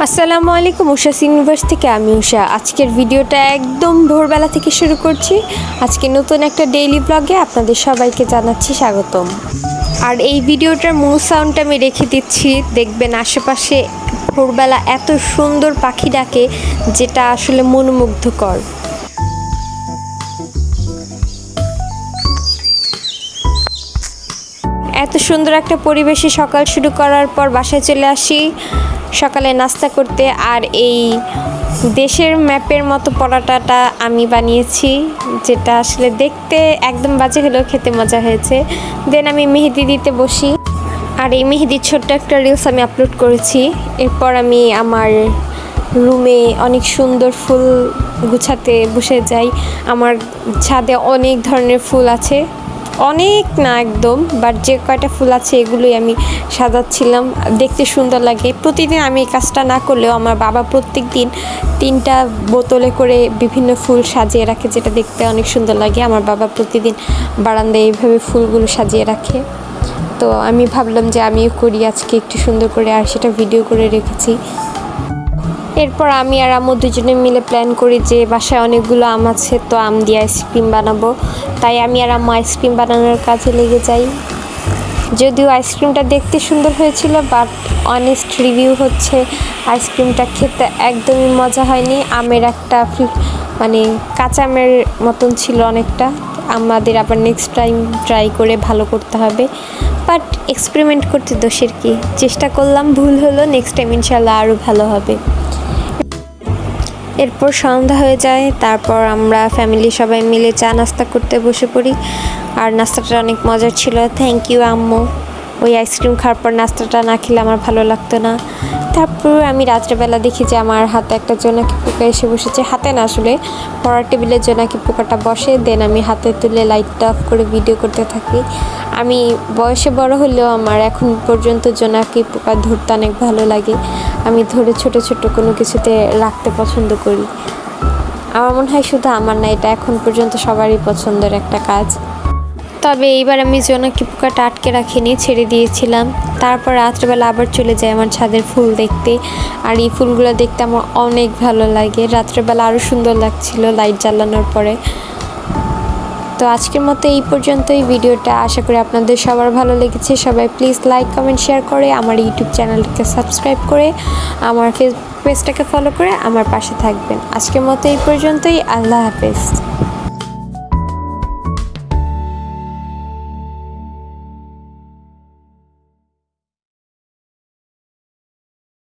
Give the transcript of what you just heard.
আসসালামু আলাইকুম, উষাস ইউনিভার্স থেকে আমি উষা। আজকের ভিডিওটা একদম ভোরবেলা থেকে শুরু করছি। আজকে নতুন একটা ডেইলি ব্লগে আপনাদের সবাইকে জানাচ্ছি স্বাগতম। আর এই ভিডিওটার মূল সাউন্ডটা আমি রেখে দিচ্ছি, দেখবেন আশেপাশে ভোরবেলা এত সুন্দর পাখি ডাকে যেটা আসলে মনোমুগ্ধকর। এত সুন্দর একটা পরিবেশে সকাল শুরু করার পর বাসায় চলে আসি সকালে নাস্তা করতে। আর এই দেশের ম্যাপের মতো পরোটাটা আমি বানিয়েছি, যেটা আসলে দেখতে একদম বাজে হলেও খেতে মজা হয়েছে। দেন আমি মেহেদি দিতে বসি, আর এই মেহেদির ছোট্ট একটা রিলস আমি আপলোড করেছি। এরপর আমি আমার রুমে অনেক সুন্দর ফুল গুছাতে বসে যাই। আমার ছাদে অনেক ধরনের ফুল আছে, অনেক না একদম, বাট যে কয়টা ফুল আছে এগুলোই আমি সাজাচ্ছিলাম, দেখতে সুন্দর লাগে। প্রতিদিন আমি এই কাজটা না করলেও আমার বাবা প্রত্যেক দিন 3টা বোতলে করে বিভিন্ন ফুল সাজিয়ে রাখে, যেটা দেখতে অনেক সুন্দর লাগে। আমার বাবা প্রতিদিন বারান্দায় এইভাবে ফুলগুলো সাজিয়ে রাখে, তো আমি ভাবলাম যে আমিও করি আজকে একটু সুন্দর করে, আর সেটা ভিডিও করে রেখেছি। এরপর আমি আর আম্মু দুজনে মিলে প্ল্যান করি যে বাসায় অনেকগুলো আম আছে, তো আম দিয়ে আইসক্রিম বানাবো। তাই আমি আর আম্মু আইসক্রিম বানানোর কাজে লেগে যাই। যদিও আইসক্রিমটা দেখতে সুন্দর হয়েছিল, বাট অনেস্ট রিভিউ হচ্ছে আইসক্রিমটা খেতে একদমই মজা হয়নি। আমের একটা মানে কাঁচা আমের মতন ছিল অনেকটা। আমাদের আবার নেক্সট টাইম ট্রাই করে ভালো করতে হবে, বাট এক্সপেরিমেন্ট করতে দোষের কি, চেষ্টা করলাম, ভুল হলো, নেক্সট টাইম ইনশাল্লাহ আরও ভালো হবে। এরপর সন্ধ্যা হয়ে যায়, তারপর আমরা ফ্যামিলি সবাই মিলে চা নাস্তা করতে বসে পড়ি। আর নাস্তাটা অনেক মজার ছিল, থ্যাংক ইউ আম্মু। ওই আইসক্রিম খাওয়ার পর নাস্তাটা না খেলে আমার ভালো লাগতো না। তারপর আমি রাত্রেবেলা দেখি যে আমার হাতে একটা জোনাকি পোকা এসে বসেছে, হাতে না আসলে পড়ার টেবিলে জোনাকি পোকাটা বসে। দেন আমি হাতে তুলে লাইটটা অফ করে ভিডিও করতে থাকি। আমি বয়সে বড় হলেও আমার এখন পর্যন্ত জোনাকি পোকা ধরতে অনেক ভালো লাগে। আমি ধরে ছোট ছোট কোনো কিছুতে রাখতে পছন্দ করি। আমার মনে হয় শুধু আমার না, এটা এখন পর্যন্ত সবারই পছন্দের একটা কাজ। তবে এইবার আমি জোনাকি পোকাটা আটকে রাখিনি, ছেড়ে দিয়েছিলাম। তারপর রাত্রেবেলা আবার চলে যাই আমার ছাদের ফুল দেখতে, আর এই ফুলগুলো দেখতে আমার অনেক ভালো লাগে। রাত্রেবেলা আরও সুন্দর লাগছিল লাইট জ্বালানোর পরে। তো আজকের মতো এই পর্যন্তই ভিডিওটা, আশা করি আপনাদের সবার ভালো লেগেছে। সবাই প্লিজ লাইক, কমেন্ট, শেয়ার করে আমার ইউটিউব চ্যানেলটাকে সাবস্ক্রাইব করে আমার ফেসবুক পেজটাকে ফলো করে আমার পাশে থাকবেন। আজকের মতো এই পর্যন্তই, আল্লাহ হাফেজ।